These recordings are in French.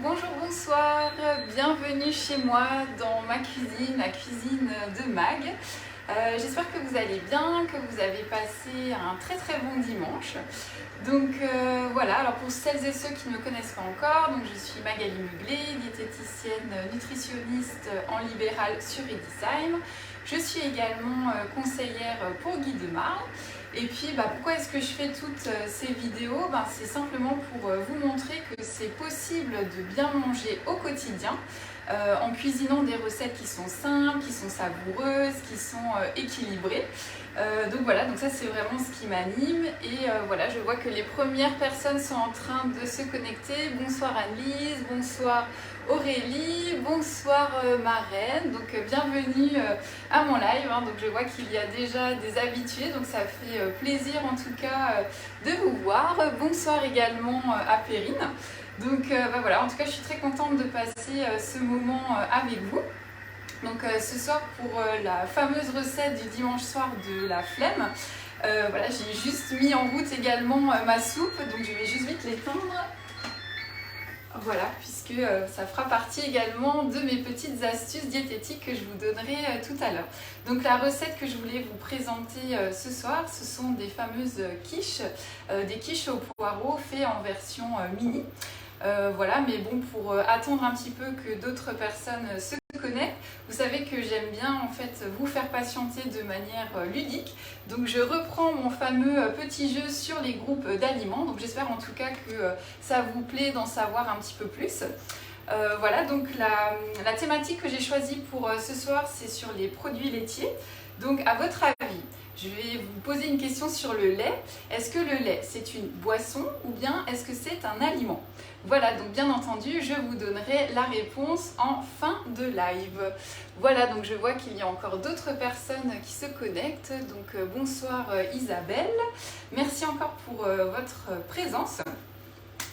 bonjour, bonsoir, bienvenue chez moi dans ma cuisine, la cuisine de Mag. J'espère que vous allez bien, que vous avez passé un très bon dimanche. Donc voilà, alors pour celles et ceux qui ne me connaissent pas encore, donc je suis Magali Mugler, diététicienne nutritionniste en libéral sur Edisheim. Je suis également conseillère pour Guy de Marle. Et puis pourquoi est-ce que je fais toutes ces vidéos? C'est simplement pour vous montrer que c'est possible de bien manger au quotidien en cuisinant des recettes qui sont simples, qui sont savoureuses, qui sont équilibrées. Donc voilà, donc ça c'est vraiment ce qui m'anime. Et voilà, je vois que les premières personnes sont en train de se connecter. Bonsoir Annelise, bonsoir Aurélie, bonsoir Marraine, donc bienvenue à mon live, donc je vois qu'il y a déjà des habitués, donc ça fait plaisir en tout cas de vous voir. Bonsoir également à Perrine. Donc voilà, en tout cas je suis très contente de passer ce moment avec vous. Donc ce soir pour la fameuse recette du dimanche soir de la flemme, voilà, j'ai juste mis en route également ma soupe, donc je vais juste vite l'éteindre. Voilà, puisque ça fera partie également de mes petites astuces diététiques que je vous donnerai tout à l'heure. Donc la recette que je voulais vous présenter ce soir, ce sont des fameuses quiches, des quiches au poireau faites en version mini. Voilà, mais bon, pour attendre un petit peu que d'autres personnes se connectent, vous savez que j'aime bien en fait vous faire patienter de manière ludique. Donc je reprends mon fameux petit jeu sur les groupes d'aliments. Donc j'espère en tout cas que ça vous plaît d'en savoir un petit peu plus. Voilà, donc la thématique que j'ai choisie pour ce soir, c'est sur les produits laitiers. Donc à votre avis, je vais vous poser une question sur le lait. Est-ce que le lait, c'est une boisson ou bien est-ce que c'est un aliment? Voilà, donc bien entendu, je vous donnerai la réponse en fin de live. Voilà, donc je vois qu'il y a encore d'autres personnes qui se connectent. Donc bonsoir Isabelle. Merci encore pour votre présence.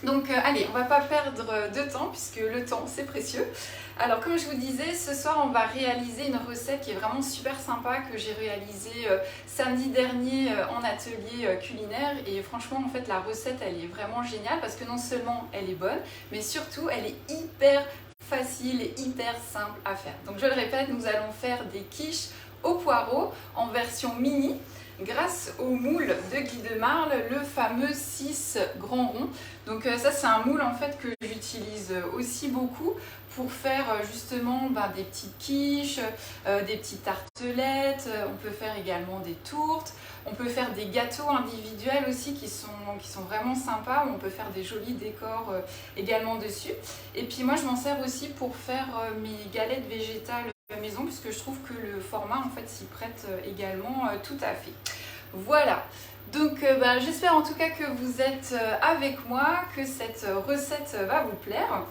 Donc allez, on va pas perdre de temps puisque le temps c'est précieux. Alors comme je vous disais, ce soir on va réaliser une recette qui est vraiment super sympa que j'ai réalisée samedi dernier en atelier culinaire. Et franchement en fait la recette elle est vraiment géniale parce que non seulement elle est bonne, mais surtout elle est hyper facile et hyper simple à faire. Donc je le répète, nous allons faire des quiches au poireau en version mini, grâce au moule de Guy de Marle, le fameux 6 grands ronds. Donc ça c'est un moule en fait que j'utilise aussi beaucoup pour faire justement des petites quiches, des petites tartelettes, on peut faire également des tourtes, on peut faire des gâteaux individuels aussi qui sont vraiment sympas, on peut faire des jolis décors également dessus. Et puis moi je m'en sers aussi pour faire mes galettes végétales maison puisque je trouve que le format en fait s'y prête également tout à fait. Voilà, donc j'espère en tout cas que vous êtes avec moi, que cette recette va vous plaire.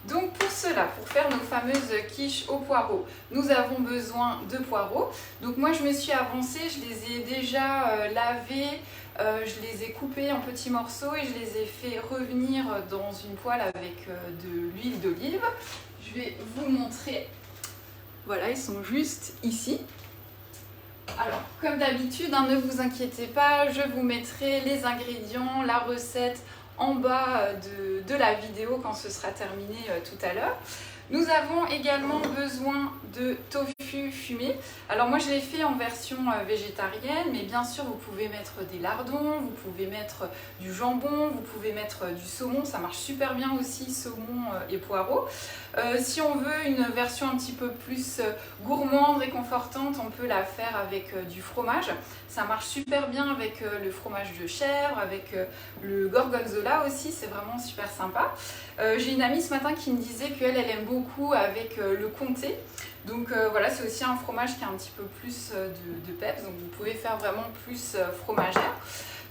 Donc pour cela, pour faire nos fameuses quiches au poireau, nous avons besoin de poireaux. Donc moi je me suis avancée, je les ai déjà lavés, je les ai coupés en petits morceaux et je les ai fait revenir dans une poêle avec de l'huile d'olive. Je vais vous montrer. Voilà, ils sont juste ici. Alors, comme d'habitude, ne vous inquiétez pas, je vous mettrai les ingrédients, la recette en bas de la vidéo quand ce sera terminé tout à l'heure. Nous avons également besoin de tofu fumé. Alors moi je l'ai fait en version végétarienne, mais bien sûr vous pouvez mettre des lardons, vous pouvez mettre du jambon, vous pouvez mettre du saumon, ça marche super bien aussi, saumon et poireaux. Si on veut une version un petit peu plus gourmande, réconfortante, on peut la faire avec du fromage. Ça marche super bien avec le fromage de chèvre, avec le gorgonzola aussi, c'est vraiment super sympa. J'ai une amie ce matin qui me disait qu'elle aime beaucoup avec le comté. Donc voilà, c'est aussi un fromage qui a un petit peu plus de peps, donc vous pouvez faire vraiment plus fromagère.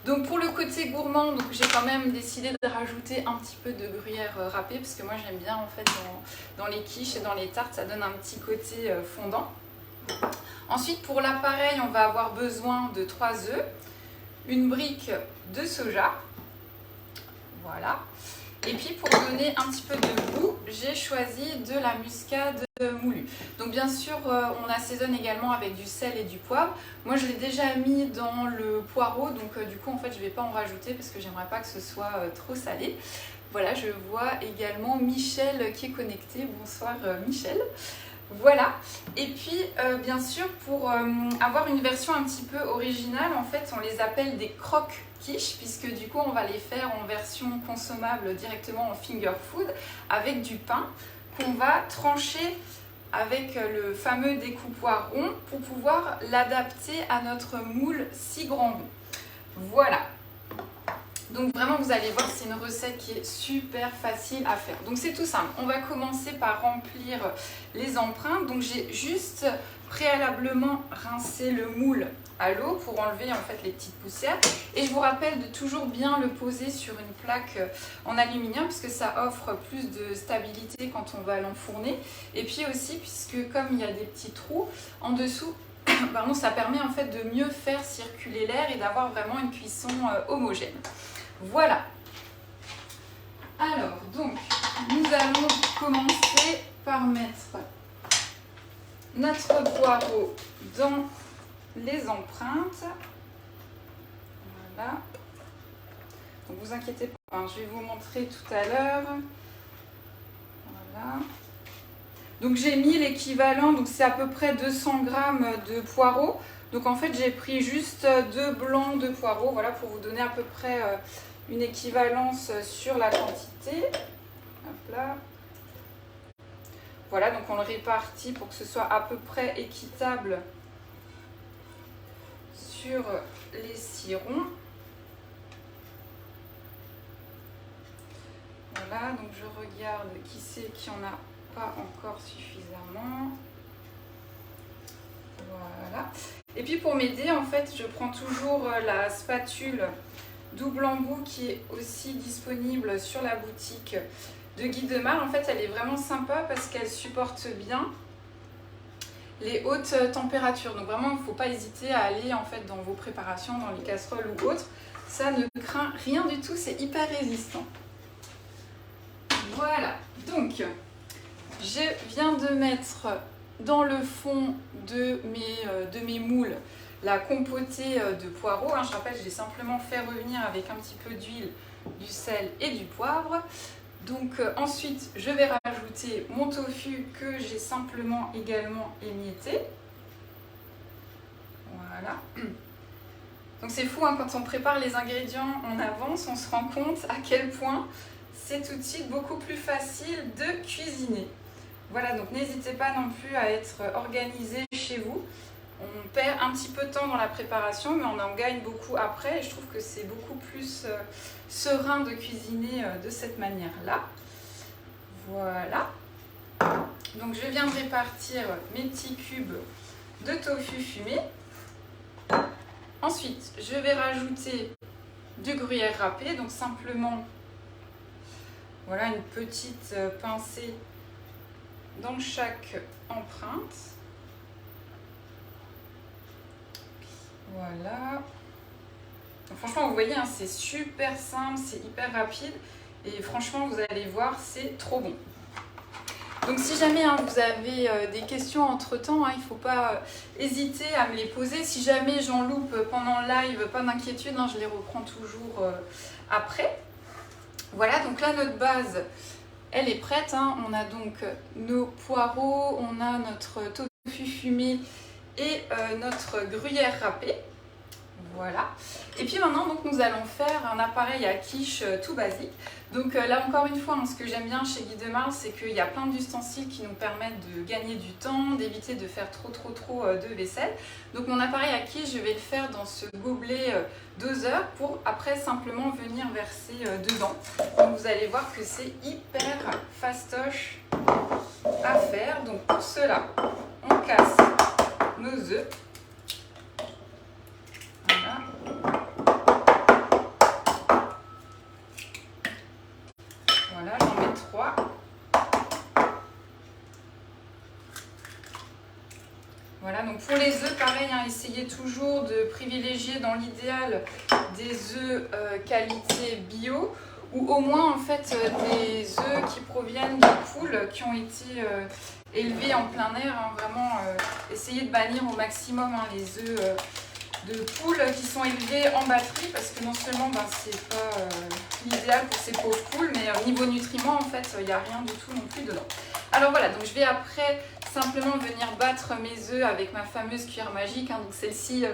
Donc pour le côté gourmand, donc j'ai quand même décidé de rajouter un petit peu de gruyère râpée parce que moi j'aime bien en fait dans les quiches et dans les tartes, ça donne un petit côté fondant. Ensuite pour l'appareil, on va avoir besoin de 3 œufs, une brique de soja, voilà. Et puis pour donner un petit peu de goût, j'ai choisi de la muscade moulue. Donc bien sûr, on assaisonne également avec du sel et du poivre. Moi je l'ai déjà mis dans le poireau, donc du coup en fait je ne vais pas en rajouter parce que j'aimerais pas que ce soit trop salé. Voilà, je vois également Michel qui est connecté. Bonsoir Michel. Voilà, et puis bien sûr pour avoir une version un petit peu originale, en fait on les appelle des croque-quiches, puisque du coup on va les faire en version consommable directement en finger food avec du pain qu'on va trancher avec le fameux découpoir rond pour pouvoir l'adapter à notre moule si grand rond. Voilà. Donc vraiment vous allez voir, c'est une recette qui est super facile à faire. Donc c'est tout simple, on va commencer par remplir les empreintes. Donc j'ai juste préalablement rincé le moule à l'eau pour enlever en fait les petites poussières. Et je vous rappelle de toujours bien le poser sur une plaque en aluminium puisque ça offre plus de stabilité quand on va l'enfourner. Et puis aussi puisque comme il y a des petits trous en dessous, pardon, ça permet en fait de mieux faire circuler l'air et d'avoir vraiment une cuisson homogène. Voilà. Alors, donc, nous allons commencer par mettre notre poireau dans les empreintes. Voilà. Donc, vous inquiétez pas, hein, je vais vous montrer tout à l'heure. Voilà. Donc, j'ai mis l'équivalent, donc c'est à peu près 200 g de poireaux. Donc en fait j'ai pris juste 2 blancs de poireaux, voilà, pour vous donner à peu près une équivalence sur la quantité. Hop là. Voilà, donc on le répartit pour que ce soit à peu près équitable sur les 6 ronds. Voilà, donc je regarde qui c'est qui en a pas encore suffisamment. Voilà. Et puis pour m'aider, en fait, je prends toujours la spatule double embout qui est aussi disponible sur la boutique de Guy Demar. En fait, elle est vraiment sympa parce qu'elle supporte bien les hautes températures. Donc vraiment, il ne faut pas hésiter à aller en fait dans vos préparations, dans les casseroles ou autres. Ça ne craint rien du tout, c'est hyper résistant. Voilà, donc je viens de mettre dans le fond de mes moules la compotée de poireaux. Je rappelle, je l'ai simplement fait revenir avec un petit peu d'huile, du sel et du poivre. Donc ensuite, je vais rajouter mon tofu que j'ai simplement également émietté. Voilà. Donc c'est fou, hein, quand on prépare les ingrédients en avance, on se rend compte à quel point c'est tout de suite beaucoup plus facile de cuisiner. Voilà, donc n'hésitez pas non plus à être organisé chez vous. On perd un petit peu de temps dans la préparation, mais on en gagne beaucoup après. Et je trouve que c'est beaucoup plus serein de cuisiner de cette manière-là. Voilà. Donc je viens de répartir mes petits cubes de tofu fumé. Ensuite, je vais rajouter du gruyère râpé. Donc simplement, voilà, une petite pincée dans chaque empreinte. Voilà. Donc, franchement, vous voyez, hein, c'est super simple, c'est hyper rapide. Et franchement, vous allez voir, c'est trop bon. Donc si jamais hein, vous avez des questions entre-temps, hein, il ne faut pas hésiter à me les poser. Si jamais j'en loupe pendant le live, pas d'inquiétude, hein, je les reprends toujours après. Voilà, donc là, notre base, elle est prête, hein. On a donc nos poireaux, on a notre tofu fumé et notre gruyère râpée. Voilà. Et puis maintenant, donc, nous allons faire un appareil à quiche tout basique. Donc là, encore une fois, hein, ce que j'aime bien chez Guy Demar, c'est qu'il y a plein d'ustensiles qui nous permettent de gagner du temps, d'éviter de faire trop de vaisselle. Donc mon appareil à quiche, je vais le faire dans ce gobelet doseur pour après simplement venir verser dedans. Donc vous allez voir que c'est hyper fastoche à faire. Donc pour cela, on casse nos œufs. Voilà. Voilà, j'en mets 3. Voilà, donc pour les œufs, pareil, hein, essayez toujours de privilégier dans l'idéal des œufs qualité bio ou au moins en fait des œufs qui proviennent de poules qui ont été élevés en plein air. Hein, vraiment, essayez de bannir au maximum hein, les œufs de poules qui sont élevées en batterie parce que non seulement c'est pas l'idéal pour ces pauvres poules, mais au niveau nutriments, en fait, il n'y a rien du tout non plus dedans. Alors voilà, donc je vais après simplement venir battre mes œufs avec ma fameuse cuillère magique. Hein, donc celle-ci,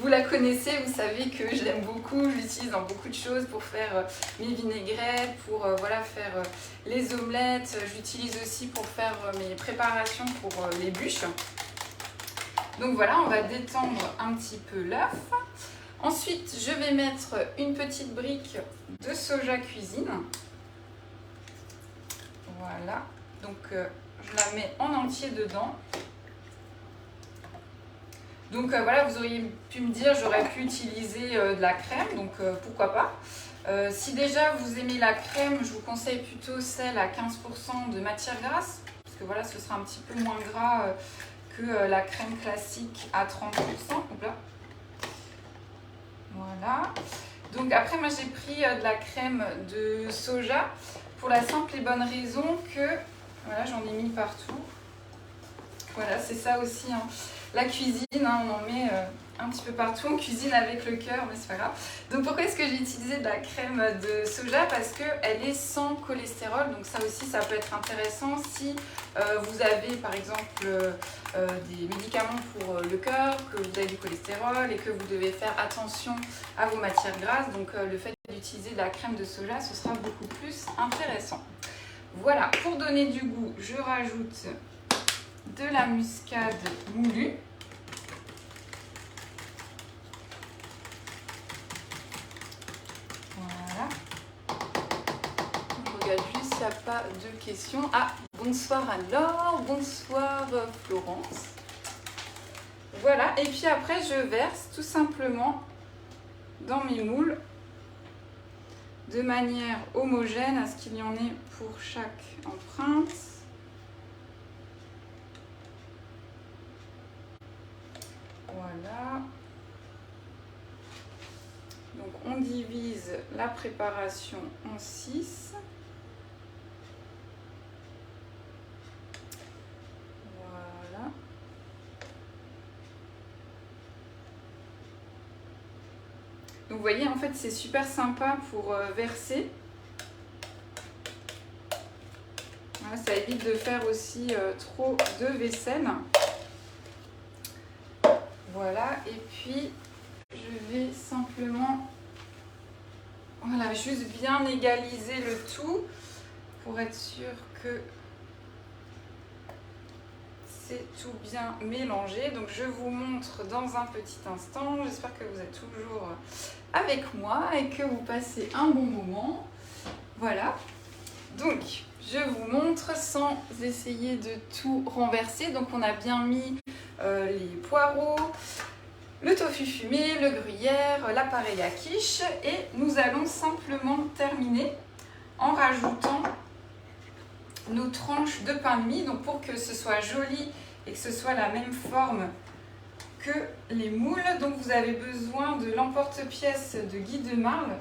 vous la connaissez, vous savez que je l'aime beaucoup, je l'utilise dans beaucoup de choses pour faire mes vinaigrettes, pour voilà, faire les omelettes. Je l'utilise aussi pour faire mes préparations pour les bûches. Donc voilà, on va détendre un petit peu l'œuf. Ensuite, je vais mettre une petite brique de soja cuisine. Voilà, donc je la mets en entier dedans. Donc voilà, vous auriez pu me dire, j'aurais pu utiliser de la crème, donc pourquoi pas. Si déjà vous aimez la crème, je vous conseille plutôt celle à 15% de matière grasse, parce que voilà, ce sera un petit peu moins gras que la crème classique à 30%. Là. Voilà. Donc après, moi j'ai pris de la crème de soja pour la simple et bonne raison que, voilà, j'en ai mis partout. Voilà, c'est ça aussi, hein. La cuisine, hein, on en met un petit peu partout, on cuisine avec le cœur, mais c'est pas grave. Donc pourquoi est-ce que j'ai utilisé de la crème de soja? Parce qu'elle est sans cholestérol, donc ça aussi ça peut être intéressant si vous avez par exemple des médicaments pour le cœur, que vous avez du cholestérol et que vous devez faire attention à vos matières grasses. Donc le fait d'utiliser de la crème de soja, ce sera beaucoup plus intéressant. Voilà, pour donner du goût, je rajoute de la muscade moulue. Voilà. Je regarde juste s'il n'y a pas de questions. Ah, bonsoir alors, bonsoir Florence. Voilà, et puis après je verse tout simplement dans mes moules de manière homogène à ce qu'il y en ait pour chaque empreinte. Voilà. Donc on divise la préparation en 6. Voilà. Donc vous voyez, en fait c'est super sympa pour verser. Voilà, ça évite de faire aussi trop de vaisselle. Voilà, et puis je vais simplement, voilà, juste bien égaliser le tout pour être sûr que c'est tout bien mélangé. Donc je vous montre dans un petit instant. J'espère que vous êtes toujours avec moi et que vous passez un bon moment. Voilà, donc je vous montre sans essayer de tout renverser. Donc on a bien mis les poireaux, le tofu fumé, le gruyère, l'appareil à quiche, et nous allons simplement terminer en rajoutant nos tranches de pain de mie, donc pour que ce soit joli et que ce soit la même forme que les moules. Donc vous avez besoin de l'emporte-pièce de Guy de Marle,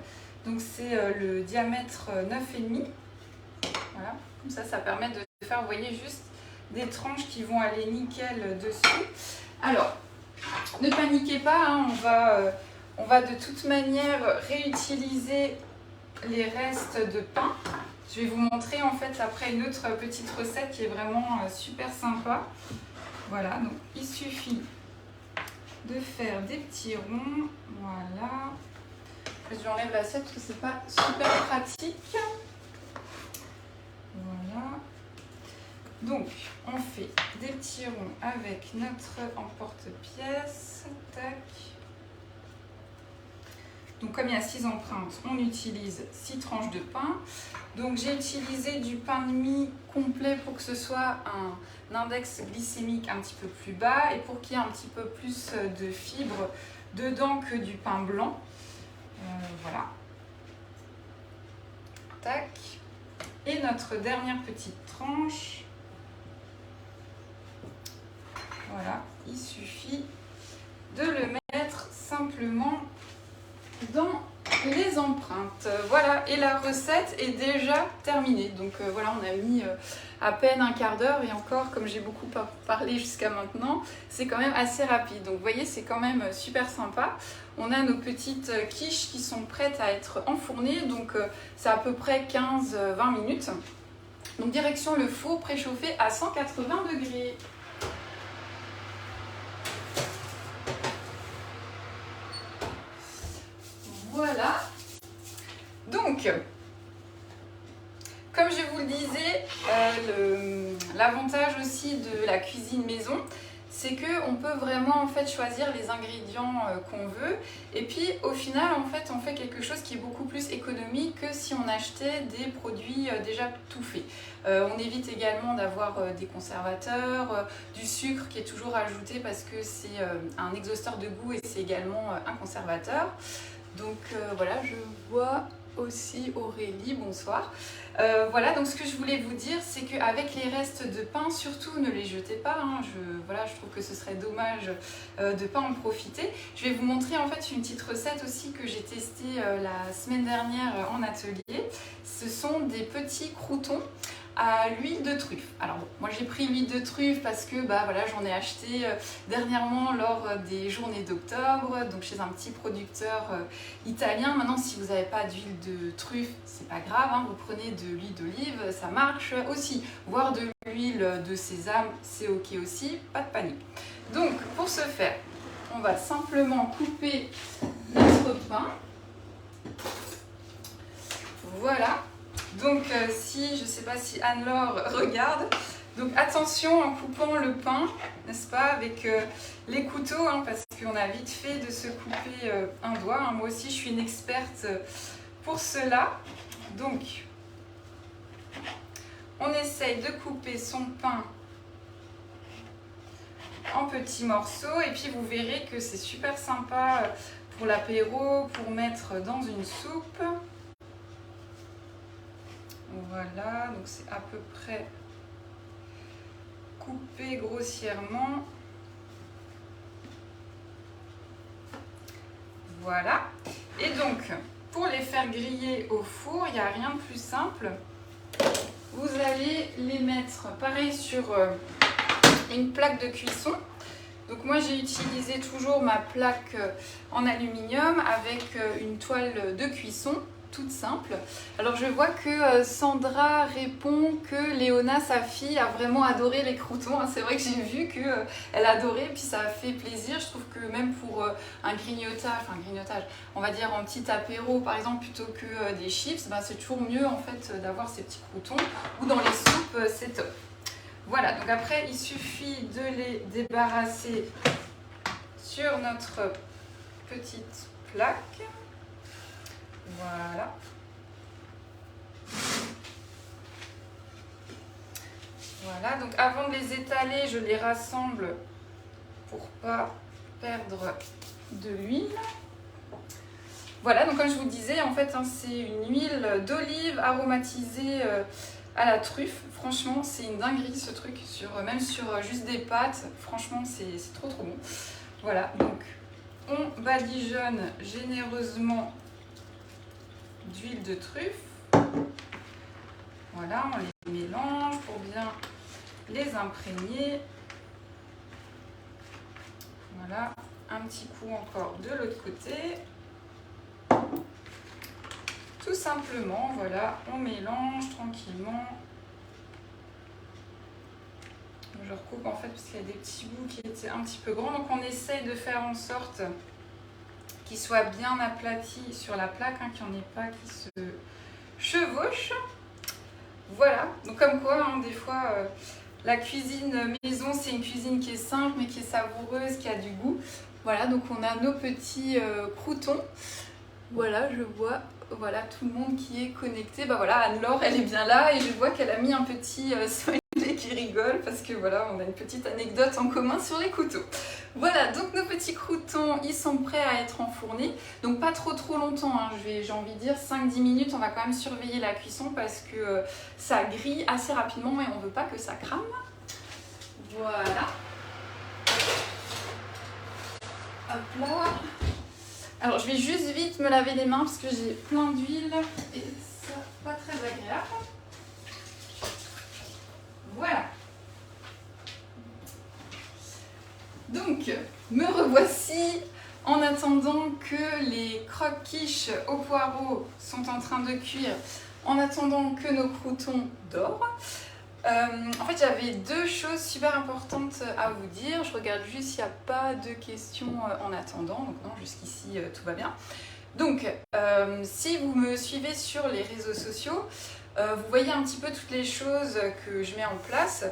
donc c'est le diamètre 9,5. Voilà, comme ça permet de faire, vous voyez, juste des tranches qui vont aller nickel dessus. Alors, ne paniquez pas, hein, on va de toute manière réutiliser les restes de pain. Je vais vous montrer en fait après une autre petite recette qui est vraiment super sympa. Voilà, donc il suffit de faire des petits ronds. Voilà. Je j'enlève l'assiette parce que c'est pas super pratique. Voilà. Donc, on fait des petits ronds avec notre emporte-pièce. Tac. Donc, comme il y a 6 empreintes, on utilise 6 tranches de pain. Donc, j'ai utilisé du pain de mie complet pour que ce soit un index glycémique un petit peu plus bas et pour qu'il y ait un petit peu plus de fibres dedans que du pain blanc. Voilà. Tac. Et notre dernière petite tranche. Voilà, il suffit de le mettre simplement dans les empreintes. Voilà, et la recette est déjà terminée. Donc voilà, on a mis à peine un quart d'heure et encore, comme j'ai beaucoup parlé jusqu'à maintenant, c'est quand même assez rapide. Donc vous voyez, c'est quand même super sympa. On a nos petites quiches qui sont prêtes à être enfournées. Donc c'est à peu près 15-20 minutes. Donc direction le four préchauffé à 180 degrés. Voilà. Donc, comme je vous le disais, l'avantage aussi de la cuisine maison, c'est qu'on peut vraiment en fait choisir les ingrédients qu'on veut, et puis au final en fait on fait quelque chose qui est beaucoup plus économique que si on achetait des produits déjà tout faits. On évite également d'avoir des conservateurs, du sucre qui est toujours ajouté parce que c'est un exhausteur de goût et c'est également un conservateur. Donc voilà, je vois aussi Aurélie, bonsoir. Voilà, donc ce que je voulais vous dire, c'est qu'avec les restes de pain, surtout ne les jetez pas. Hein. Voilà, je trouve que ce serait dommage de ne pas en profiter. Je vais vous montrer en fait une petite recette aussi que j'ai testée la semaine dernière en atelier. Ce sont des petits croûtons à l'huile de truffe. Alors bon, moi j'ai pris l'huile de truffe parce que voilà, j'en ai acheté dernièrement lors des journées d'octobre, donc chez un petit producteur italien. Maintenant, si vous n'avez pas d'huile de truffe, c'est pas grave, hein, vous prenez de l'huile d'olive, ça marche aussi. Voire de l'huile de sésame, c'est ok aussi, pas de panique. Donc pour ce faire, on va simplement couper notre pain. Voilà. Donc si, je ne sais pas si Anne-Laure regarde, donc attention en coupant le pain, n'est-ce pas, avec les couteaux, hein, parce qu'on a vite fait de se couper un doigt. Hein. Moi aussi je suis une experte pour cela. Donc on essaye de couper son pain en petits morceaux et puis vous verrez que c'est super sympa pour l'apéro, pour mettre dans une soupe. Voilà, donc c'est à peu près coupé grossièrement. Voilà. Et donc, pour les faire griller au four, il n'y a rien de plus simple. Vous allez les mettre pareil sur une plaque de cuisson. Donc moi j'ai utilisé toujours ma plaque en aluminium avec une toile de cuisson toute simple. Alors je vois que Sandra répond que Léona, sa fille, a vraiment adoré les croûtons. C'est vrai que j'ai vu qu'elle adorait, puis ça a fait plaisir. Je trouve que même pour un grignotage, on va dire en petit apéro par exemple, plutôt que des chips, c'est toujours mieux en fait d'avoir ces petits croûtons. Ou dans les soupes, c'est top. Voilà, donc après il suffit de les débarrasser sur notre petite plaque. Voilà. Voilà, donc avant de les étaler, je les rassemble pour pas perdre de l'huile. Voilà, donc comme je vous disais, en fait, hein, c'est une huile d'olive aromatisée à la truffe. Franchement, c'est une dinguerie ce truc, même sur juste des pâtes. Franchement, c'est trop bon. Voilà, donc on badigeonne généreusement d'huile de truffe. Voilà, on les mélange pour bien les imprégner. Voilà, un petit coup encore de l'autre côté. Tout simplement, voilà, on mélange tranquillement. Je recoupe en fait parce qu'il y a des petits bouts qui étaient un petit peu grands. Donc on essaye de faire en sorte qu'il soit bien aplati sur la plaque, hein, qu'il n'y en ait pas qui se chevauchent. Voilà, donc comme quoi, hein, des fois, la cuisine maison, c'est une cuisine qui est simple mais qui est savoureuse, qui a du goût. Voilà, donc on a nos petits croûtons. Voilà, je vois voilà, tout le monde qui est connecté. Voilà, Anne-Laure, elle est bien là et je vois qu'elle a mis un petit smiley qui rigole parce que voilà, on a une petite anecdote en commun sur les couteaux. Voilà, donc nos petits croûtons, ils sont prêts à être enfournés. Donc pas trop longtemps, hein. J'ai envie de dire 5-10 minutes. On va quand même surveiller la cuisson parce que ça grille assez rapidement et on ne veut pas que ça crame. Voilà. Hop là. Alors je vais juste vite me laver les mains parce que j'ai plein d'huile et ça pas très agréable. Voilà. Donc, me revoici en attendant que les croque-quiches au poireau sont en train de cuire, en attendant que nos croûtons dorent. En fait, j'avais deux choses super importantes à vous dire. Je regarde juste s'il n'y a pas de questions en attendant. Donc non, jusqu'ici, tout va bien. Donc, si vous me suivez sur les réseaux sociaux, vous voyez un petit peu toutes les choses que je mets en place.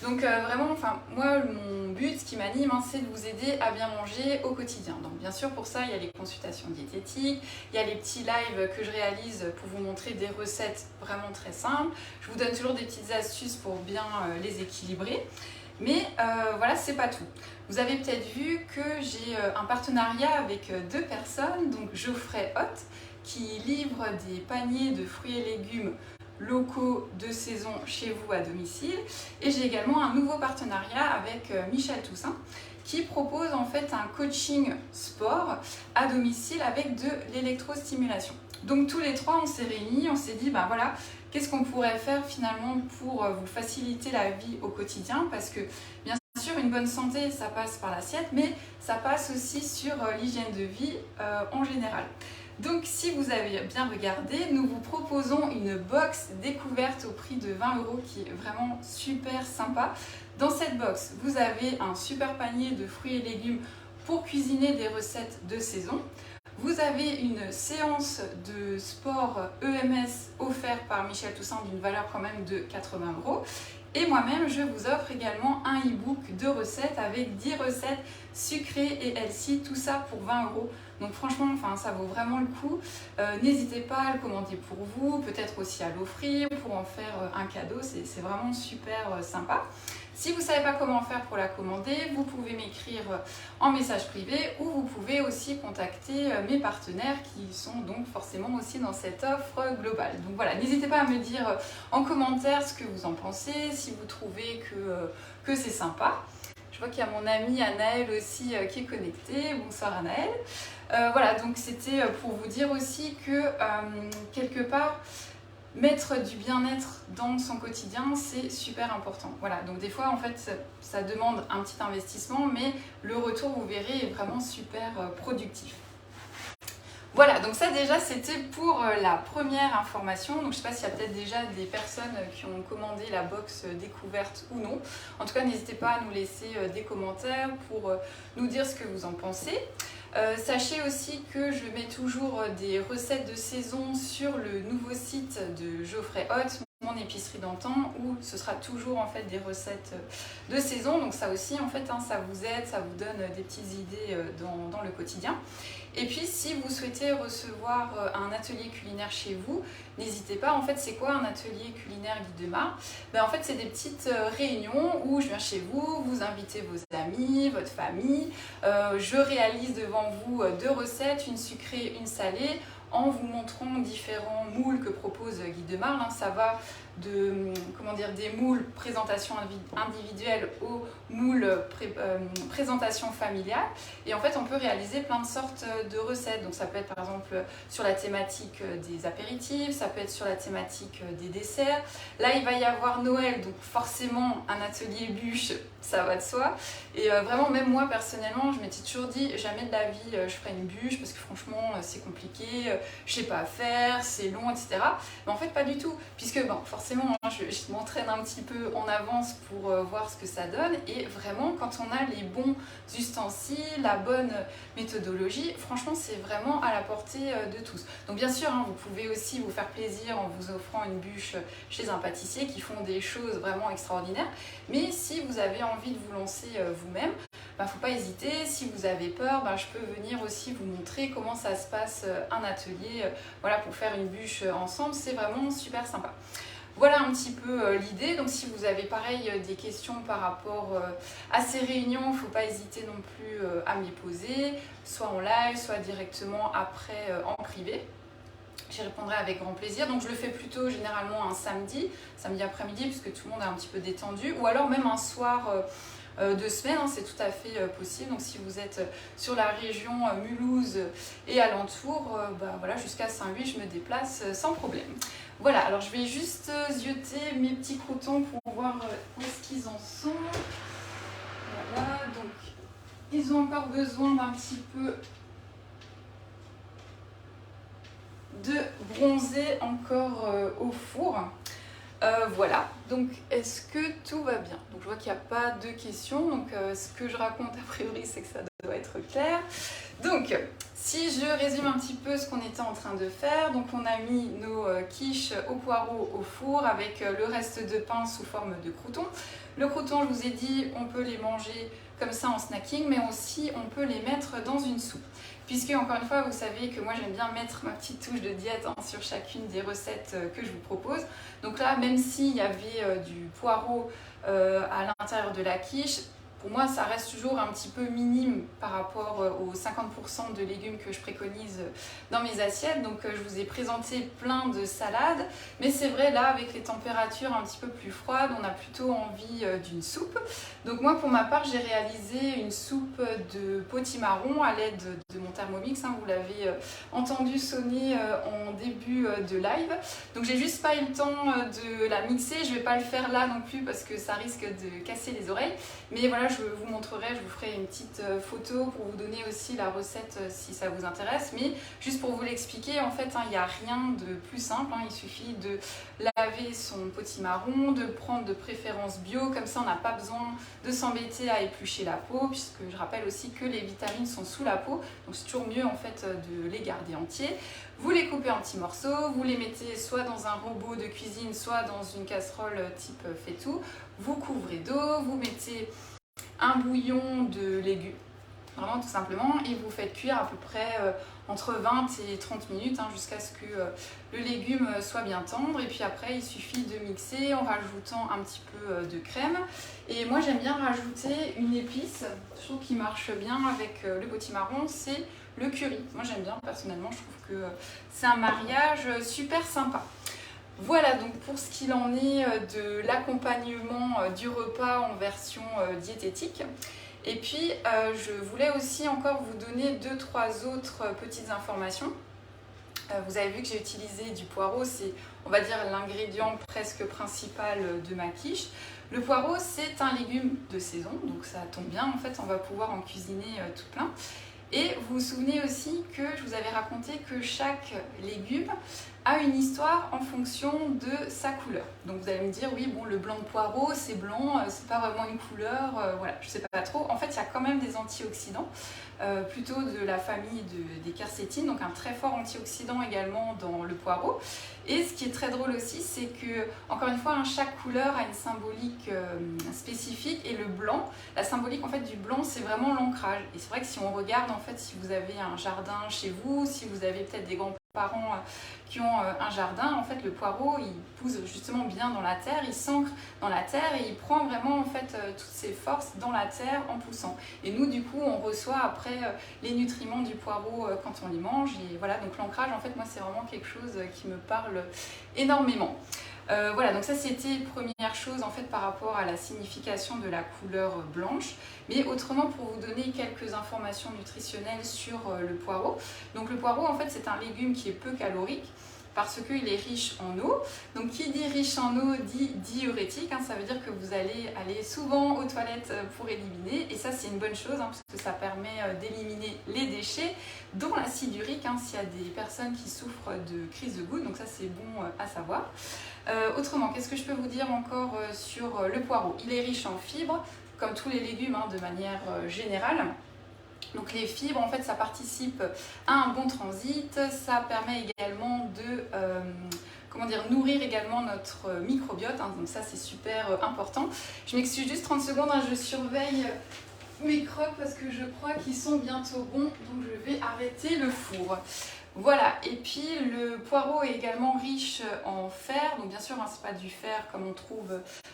Donc vraiment, moi, mon but, ce qui m'anime, c'est de vous aider à bien manger au quotidien. Donc bien sûr, pour ça, il y a les consultations diététiques, il y a les petits lives que je réalise pour vous montrer des recettes vraiment très simples. Je vous donne toujours des petites astuces pour bien les équilibrer. Mais voilà, c'est pas tout. Vous avez peut-être vu que j'ai un partenariat avec deux personnes, donc Geoffrey Hot, qui livre des paniers de fruits et légumes locaux de saison chez vous à domicile. Et j'ai également un nouveau partenariat avec Michel Toussaint, qui propose en fait un coaching sport à domicile avec de l'électrostimulation. Donc tous les trois, on s'est réunis, on s'est dit, ben voilà, qu'est-ce qu'on pourrait faire finalement pour vous faciliter la vie au quotidien, parce que bien sûr, une bonne santé, ça passe par l'assiette, mais ça passe aussi sur l'hygiène de vie en général. Donc si vous avez bien regardé, nous vous proposons une box découverte au prix de 20 € qui est vraiment super sympa. Dans cette box, vous avez un super panier de fruits et légumes pour cuisiner des recettes de saison. Vous avez une séance de sport EMS offerte par Michel Toussaint d'une valeur quand même de 80 €. Et moi-même, je vous offre également un e-book de recettes avec 10 recettes sucrées et healthy, tout ça pour 20 €. Donc franchement, ça vaut vraiment le coup. N'hésitez pas à le commander pour vous, peut-être aussi à l'offrir pour en faire un cadeau, c'est vraiment super sympa. Si vous ne savez pas comment faire pour la commander, vous pouvez m'écrire en message privé ou vous pouvez aussi contacter mes partenaires qui sont donc forcément aussi dans cette offre globale. Donc voilà, n'hésitez pas à me dire en commentaire ce que vous en pensez, si vous trouvez que c'est sympa. Je vois qu'il y a mon amie Anaëlle aussi qui est connectée. Bonsoir Anaëlle. Voilà, donc c'était pour vous dire aussi que quelque part, mettre du bien-être dans son quotidien, c'est super important. Voilà, donc des fois, en fait, ça demande un petit investissement, mais le retour, vous verrez, est vraiment super productif. Voilà, donc ça déjà, c'était pour la première information. Donc je ne sais pas s'il y a peut-être déjà des personnes qui ont commandé la box découverte ou non. En tout cas, n'hésitez pas à nous laisser des commentaires pour nous dire ce que vous en pensez. Sachez aussi que je mets toujours des recettes de saison sur le nouveau site de Geoffrey Hot, mon épicerie d'antan, où ce sera toujours en fait des recettes de saison. Donc ça aussi en fait, ça vous aide, ça vous donne des petites idées dans le quotidien. Et puis si vous souhaitez recevoir un atelier culinaire chez vous, n'hésitez pas. En fait, c'est quoi un atelier culinaire Guy Demar? En fait, c'est des petites réunions où je viens chez vous, vous invitez vos amis, votre famille. Je réalise devant vous deux recettes, une sucrée, une salée, en vous montrant différents moules que propose Guy Demar. Ça va des moules présentation individuelle aux moules présentation familiale. Et en fait, on peut réaliser plein de sortes de recettes. Donc ça peut être par exemple sur la thématique des apéritifs, ça peut être sur la thématique des desserts. Là, il va y avoir Noël, donc forcément un atelier bûche, ça va de soi. Et vraiment, même moi personnellement, je m'étais toujours dit, jamais de la vie je ferai une bûche parce que franchement, c'est compliqué, je sais pas faire, c'est long, etc. Mais en fait, pas du tout, puisque forcément, je m'entraîne un petit peu en avance pour voir ce que ça donne. Et vraiment, quand on a les bons ustensiles, la bonne méthodologie, franchement, c'est vraiment à la portée de tous. Donc bien sûr, vous pouvez aussi vous faire plaisir en vous offrant une bûche chez un pâtissier qui font des choses vraiment extraordinaires. Mais si vous avez envie de vous lancer vous-même, faut pas hésiter. Si vous avez peur, je peux venir aussi vous montrer comment ça se passe un atelier pour faire une bûche ensemble. C'est vraiment super sympa. Voilà un petit peu l'idée. Donc si vous avez pareil des questions par rapport à ces réunions, il ne faut pas hésiter non plus à me les poser, soit en live, soit directement après en privé. J'y répondrai avec grand plaisir. Donc je le fais plutôt généralement un samedi après-midi, puisque tout le monde est un petit peu détendu, ou alors même un soir 2 semaines, hein, c'est tout à fait possible. Donc si vous êtes sur la région Mulhouse et alentour, voilà, jusqu'à Saint-Louis, je me déplace sans problème. Voilà, alors je vais juste zioter mes petits croûtons pour voir où est-ce qu'ils en sont. Voilà, donc ils ont encore besoin d'un petit peu de bronzer encore au four. Voilà, donc est-ce que tout va bien? Donc je vois qu'il n'y a pas de questions, donc ce que je raconte a priori c'est que ça doit être clair. Donc si je résume un petit peu ce qu'on était en train de faire, donc on a mis nos quiches au poireau au four avec le reste de pain sous forme de croûtons. Le crouton, je vous ai dit, on peut les manger comme ça en snacking, mais aussi on peut les mettre dans une soupe. Puisque, encore une fois, vous savez que moi j'aime bien mettre ma petite touche de diète sur chacune des recettes que je vous propose. Donc là, même s'il y avait du poireau à l'intérieur de la quiche, pour moi ça reste toujours un petit peu minime par rapport aux 50% de légumes que je préconise dans mes assiettes. Donc je vous ai présenté plein de salades, mais c'est vrai, là avec les températures un petit peu plus froides, on a plutôt envie d'une soupe. Donc moi pour ma part, j'ai réalisé une soupe de potimarron à l'aide de mon Thermomix, hein, vous l'avez entendu sonner en début de live. Donc j'ai juste pas eu le temps de la mixer, je vais pas le faire là non plus parce que ça risque de casser les oreilles, mais voilà, je vous montrerai, je vous ferai une petite photo pour vous donner aussi la recette si ça vous intéresse. Mais juste pour vous l'expliquer, en fait, il n'y a rien de plus simple. Il suffit de laver son potimarron, de prendre de préférence bio. Comme ça, on n'a pas besoin de s'embêter à éplucher la peau, puisque je rappelle aussi que les vitamines sont sous la peau. Donc c'est toujours mieux en fait de les garder entiers. Vous les coupez en petits morceaux, vous les mettez soit dans un robot de cuisine, soit dans une casserole type faitout. Vous couvrez d'eau, vous mettez un bouillon de légumes, vraiment tout simplement, et vous faites cuire à peu près entre 20 et 30 minutes jusqu'à ce que le légume soit bien tendre. Et puis après il suffit de mixer en rajoutant un petit peu de crème. Et moi j'aime bien rajouter une épice, je trouve qui marche bien avec le potimarron, c'est le curry. Moi j'aime bien personnellement, je trouve que c'est un mariage super sympa. Voilà donc pour ce qu'il en est de l'accompagnement du repas en version diététique. Et puis je voulais aussi encore vous donner 2-3 autres petites informations. Vous avez vu que j'ai utilisé du poireau, c'est on va dire l'ingrédient presque principal de ma quiche. Le poireau c'est un légume de saison, donc ça tombe bien, en fait on va pouvoir en cuisiner tout plein. Et vous vous souvenez aussi que je vous avais raconté que chaque légume a une histoire en fonction de sa couleur. Donc vous allez me dire, oui, bon, le blanc de poireau, c'est blanc, c'est pas vraiment une couleur, voilà, je sais pas trop. En fait, il y a quand même des antioxydants, plutôt de la famille des quercétines, donc un très fort antioxydant également dans le poireau. Et ce qui est très drôle aussi, c'est que, encore une fois, chaque couleur a une symbolique spécifique, et le blanc, la symbolique en fait du blanc, c'est vraiment l'ancrage. Et c'est vrai que si on regarde, en fait, si vous avez un jardin chez vous, si vous avez peut-être des grands-parents qui ont un jardin, en fait, le poireau, il pousse justement bien dans la terre, il s'ancre dans la terre et il prend vraiment en fait toutes ses forces dans la terre en poussant. Et nous, du coup, on reçoit après les nutriments du poireau quand on les mange. Et voilà, donc l'ancrage, en fait, moi, c'est vraiment quelque chose qui me parle énormément. Voilà, donc ça c'était première chose en fait par rapport à la signification de la couleur blanche. Mais autrement, pour vous donner quelques informations nutritionnelles sur le poireau. Donc le poireau en fait c'est un légume qui est peu calorique parce qu'il est riche en eau. Donc qui dit riche en eau dit diurétique, ça veut dire que vous allez aller souvent aux toilettes pour éliminer, et ça c'est une bonne chose parce que ça permet d'éliminer les déchets, dont l'acide urique, s'il y a des personnes qui souffrent de crise de goutte, donc ça c'est bon à savoir. Autrement, qu'est-ce que je peux vous dire encore sur le poireau? Il est riche en fibres, comme tous les légumes de manière générale. Donc les fibres, en fait, ça participe à un bon transit, ça permet également de nourrir également notre microbiote, donc ça c'est super important. Je m'excuse juste 30 secondes, je surveille mes crocs parce que je crois qu'ils sont bientôt bons, donc je vais arrêter le four. Voilà, et puis le poireau est également riche en fer, donc bien sûr c'est pas du fer comme on trouve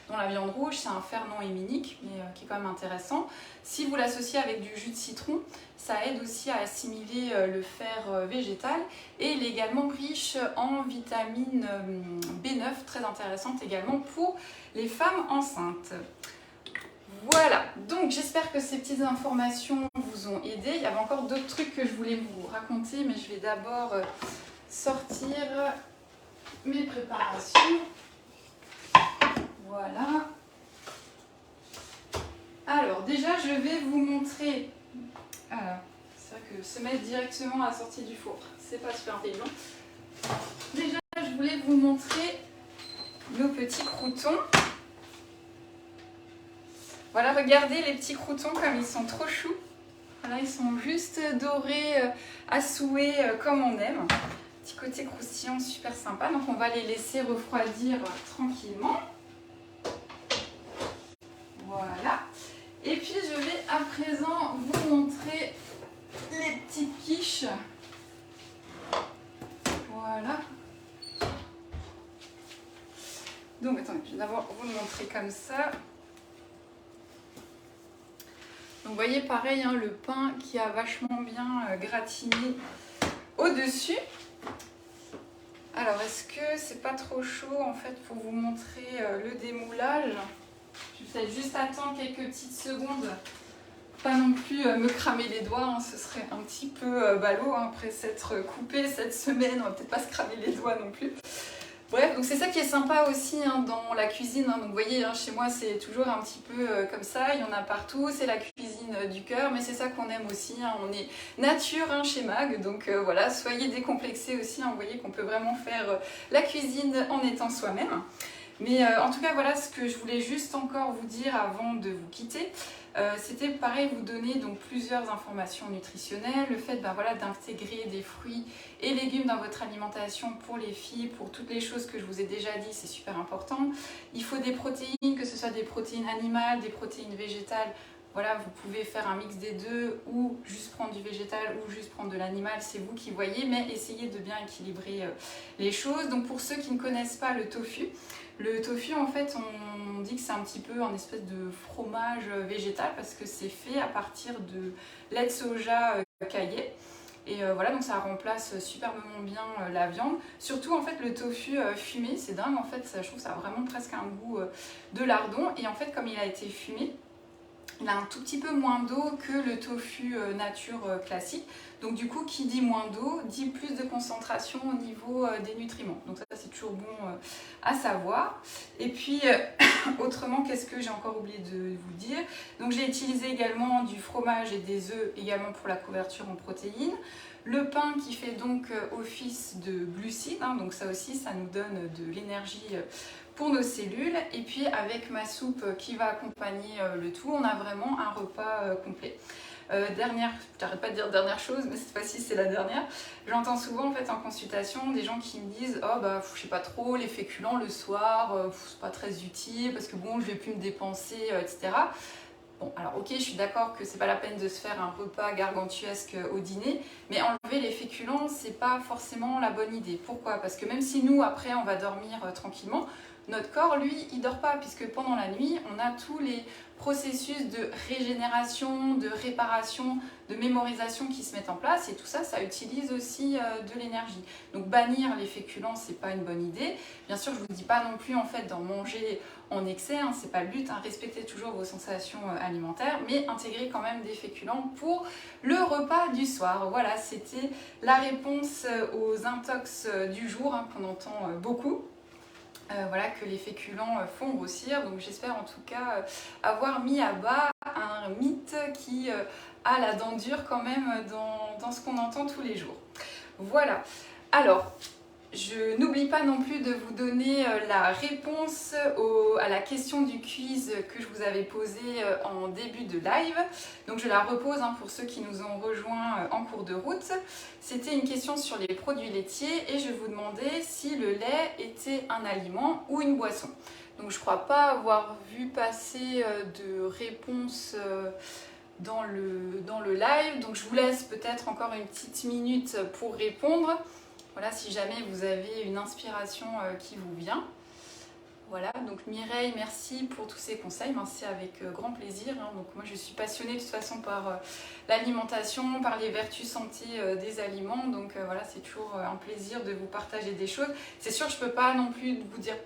dans la viande rouge, c'est un fer non héminique, mais qui est quand même intéressant. Si vous l'associez avec du jus de citron, ça aide aussi à assimiler le fer végétal, et il est également riche en vitamine B9, très intéressante également pour les femmes enceintes. Voilà, donc j'espère que ces petites informations vous ont aidé. Il y avait encore d'autres trucs que je voulais vous raconter, mais je vais d'abord sortir mes préparations. Voilà. Alors déjà, je vais vous montrer... c'est vrai que se mettre directement à la sortie du four, c'est pas super intelligent. Déjà, je voulais vous montrer nos petits croûtons. Voilà, regardez les petits croûtons comme ils sont trop choux. Voilà, ils sont juste dorés à souhait comme on aime. Petit côté croustillant, super sympa. Donc on va les laisser refroidir tranquillement. Voilà. Et puis je vais à présent vous montrer les petites quiches. Voilà. Donc attendez, je vais d'abord vous le montrer comme ça. Donc vous voyez pareil, hein, le pain qui a vachement bien gratiné au-dessus. Alors est-ce que c'est pas trop chaud en fait pour vous montrer le démoulage? Je vais peut-être juste attendre quelques petites secondes. Pas non plus me cramer les doigts, hein, ce serait un petit peu ballot hein, après s'être coupé cette semaine, on va peut-être pas se cramer les doigts non plus. Bref, donc c'est ça qui est sympa aussi hein, dans la cuisine. Hein. Donc vous voyez, hein, chez moi c'est toujours un petit peu comme ça, il y en a partout, c'est la cuisine du cœur, mais c'est ça qu'on aime aussi. Hein. On est nature hein, chez Mag, donc voilà, soyez décomplexés aussi. Hein. Vous voyez qu'on peut vraiment faire la cuisine en étant soi-même. Mais en tout cas, voilà ce que je voulais juste encore vous dire avant de vous quitter. C'était pareil, vous donner donc plusieurs informations nutritionnelles, le fait voilà, d'intégrer des fruits et légumes dans votre alimentation pour les filles, pour toutes les choses que je vous ai déjà dit, c'est super important. Il faut des protéines, que ce soit des protéines animales, des protéines végétales. Voilà, vous pouvez faire un mix des deux ou juste prendre du végétal ou juste prendre de l'animal, c'est vous qui voyez, mais essayez de bien équilibrer les choses. Donc pour ceux qui ne connaissent pas le tofu en fait on dit que c'est un petit peu un espèce de fromage végétal parce que c'est fait à partir de lait de soja caillé. Et voilà, donc ça remplace superbement bien la viande. Surtout en fait le tofu fumé, c'est dingue en fait, je trouve que ça a vraiment presque un goût de lardon. Et en fait comme il a été fumé, il a un tout petit peu moins d'eau que le tofu nature classique. Donc du coup, qui dit moins d'eau, dit plus de concentration au niveau des nutriments. Donc ça, c'est toujours bon à savoir. Et puis, autrement, qu'est-ce que j'ai encore oublié de vous dire? Donc j'ai utilisé également du fromage et des œufs également pour la couverture en protéines. Le pain qui fait donc office de glucides, hein, donc ça aussi, ça nous donne de l'énergie pour nos cellules. Et puis avec ma soupe qui va accompagner le tout, on a vraiment un repas complet. J'arrête pas de dire dernière chose, mais cette fois-ci c'est la dernière. J'entends souvent en fait en consultation des gens qui me disent oh bah je sais pas trop, les féculents le soir, c'est pas très utile parce que bon je vais plus me dépenser, etc. Bon, alors ok, je suis d'accord que c'est pas la peine de se faire un repas gargantuesque au dîner, mais enlever les féculents, c'est pas forcément la bonne idée. Pourquoi? Parce que même si nous, après, on va dormir tranquillement, notre corps, lui, il dort pas, puisque pendant la nuit, on a tous les processus de régénération, de réparation, de mémorisation qui se mettent en place, et tout ça, ça utilise aussi de l'énergie. Donc bannir les féculents, c'est pas une bonne idée. Bien sûr, je vous dis pas non plus en fait d'en manger en excès, hein, c'est pas le but, hein, respectez toujours vos sensations alimentaires, mais intégrer quand même des féculents pour le repas du soir. Voilà, c'était la réponse aux intox du jour, hein, qu'on entend beaucoup. Voilà, que les féculents font grossir, donc j'espère en tout cas avoir mis à bas un mythe qui a la dent dure quand même dans ce qu'on entend tous les jours. Voilà, alors je n'oublie pas non plus de vous donner la réponse à la question du quiz que je vous avais posée en début de live. Donc je la repose hein, pour ceux qui nous ont rejoints en cours de route. C'était une question sur les produits laitiers et je vous demandais si le lait était un aliment ou une boisson. Donc je ne crois pas avoir vu passer de réponse dans le live. Donc je vous laisse peut-être encore une petite minute pour répondre. Voilà, si jamais vous avez une inspiration qui vous vient. Voilà, donc Mireille, merci pour tous ces conseils, c'est avec grand plaisir. Hein. Donc moi je suis passionnée de toute façon par l'alimentation, par les vertus santé des aliments. Donc voilà, c'est toujours un plaisir de vous partager des choses. C'est sûr, je ne peux pas non plus vous dire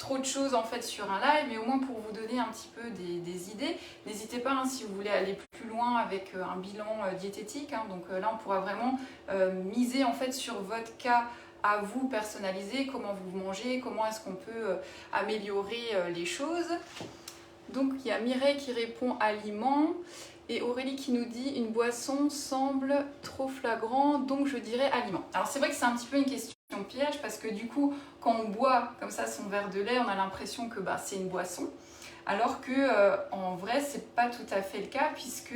trop de choses en fait sur un live, mais au moins pour vous donner un petit peu des idées. N'hésitez pas hein, si vous voulez aller plus loin avec un bilan diététique. Hein, donc là, on pourra vraiment miser en fait sur votre cas à vous personnaliser, comment vous mangez, comment est-ce qu'on peut améliorer les choses. Donc il y a Mireille qui répond aliments et Aurélie qui nous dit une boisson semble trop flagrant, donc je dirais aliments. Alors c'est vrai que c'est un petit peu une question piège parce que du coup quand on boit comme ça son verre de lait, on a l'impression que c'est une boisson. Alors que en vrai c'est pas tout à fait le cas puisque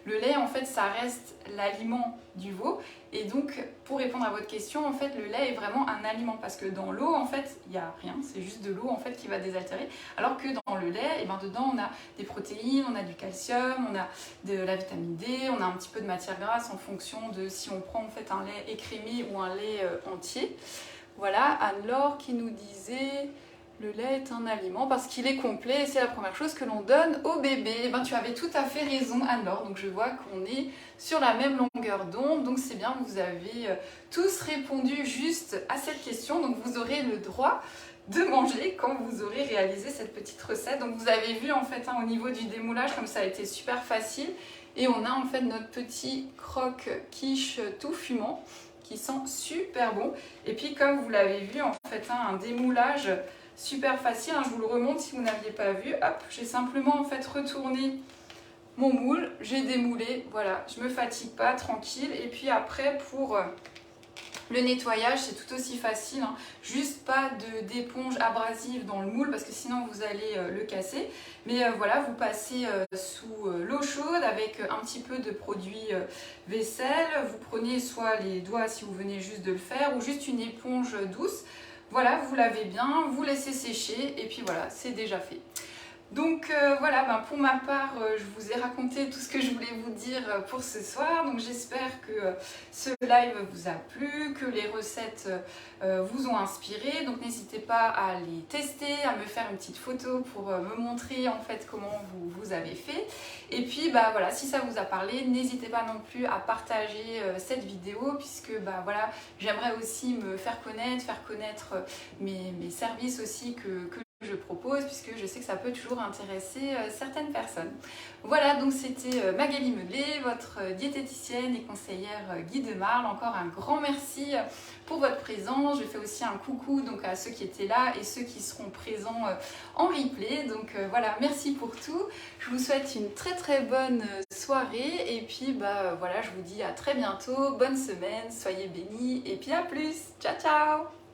le lait en fait ça reste l'aliment du veau et donc pour répondre à votre question en fait le lait est vraiment un aliment parce que dans l'eau en fait il n'y a rien, c'est juste de l'eau en fait qui va désaltérer alors que dans le lait dedans on a des protéines, on a du calcium, on a de la vitamine D, on a un petit peu de matière grasse en fonction de si on prend en fait un lait écrémé ou un lait entier. Voilà, Anne-Laure qui nous disait le lait est un aliment parce qu'il est complet et c'est la première chose que l'on donne au bébé. Tu avais tout à fait raison Anne-Laure, donc je vois qu'on est sur la même longueur d'onde, donc c'est bien, vous avez tous répondu juste à cette question, donc vous aurez le droit de manger quand vous aurez réalisé cette petite recette. Donc vous avez vu en fait au niveau du démoulage comme ça a été super facile et on a en fait notre petit croque-quiche tout fumant qui sent super bon et puis comme vous l'avez vu en fait un démoulage super facile, je vous le remonte si vous n'aviez pas vu. Hop, j'ai simplement en fait retourné mon moule, j'ai démoulé, voilà, je me fatigue pas, tranquille. Et puis après pour le nettoyage, c'est tout aussi facile, juste pas d'éponge abrasive dans le moule parce que sinon vous allez le casser. Mais voilà, vous passez sous l'eau chaude avec un petit peu de produit vaisselle. Vous prenez soit les doigts si vous venez juste de le faire ou juste une éponge douce. Voilà, vous lavez bien, vous laissez sécher et puis voilà, c'est déjà fait. Donc voilà, pour ma part, je vous ai raconté tout ce que je voulais vous dire pour ce soir. Donc j'espère que ce live vous a plu, que les recettes vous ont inspiré. Donc n'hésitez pas à les tester, à me faire une petite photo pour me montrer en fait comment vous avez fait. Et puis voilà, si ça vous a parlé, n'hésitez pas non plus à partager cette vidéo puisque voilà, j'aimerais aussi me faire connaître mes services aussi que je propose puisque je sais que ça peut toujours intéresser certaines personnes. Voilà, donc c'était Magali Meublé, votre diététicienne et conseillère Guy de Marle. Encore un grand merci pour votre présence. Je fais aussi un coucou donc à ceux qui étaient là et ceux qui seront présents en replay. Donc voilà, merci pour tout. Je vous souhaite une très très bonne soirée et puis voilà, je vous dis à très bientôt. Bonne semaine, soyez bénis et puis à plus. Ciao ciao.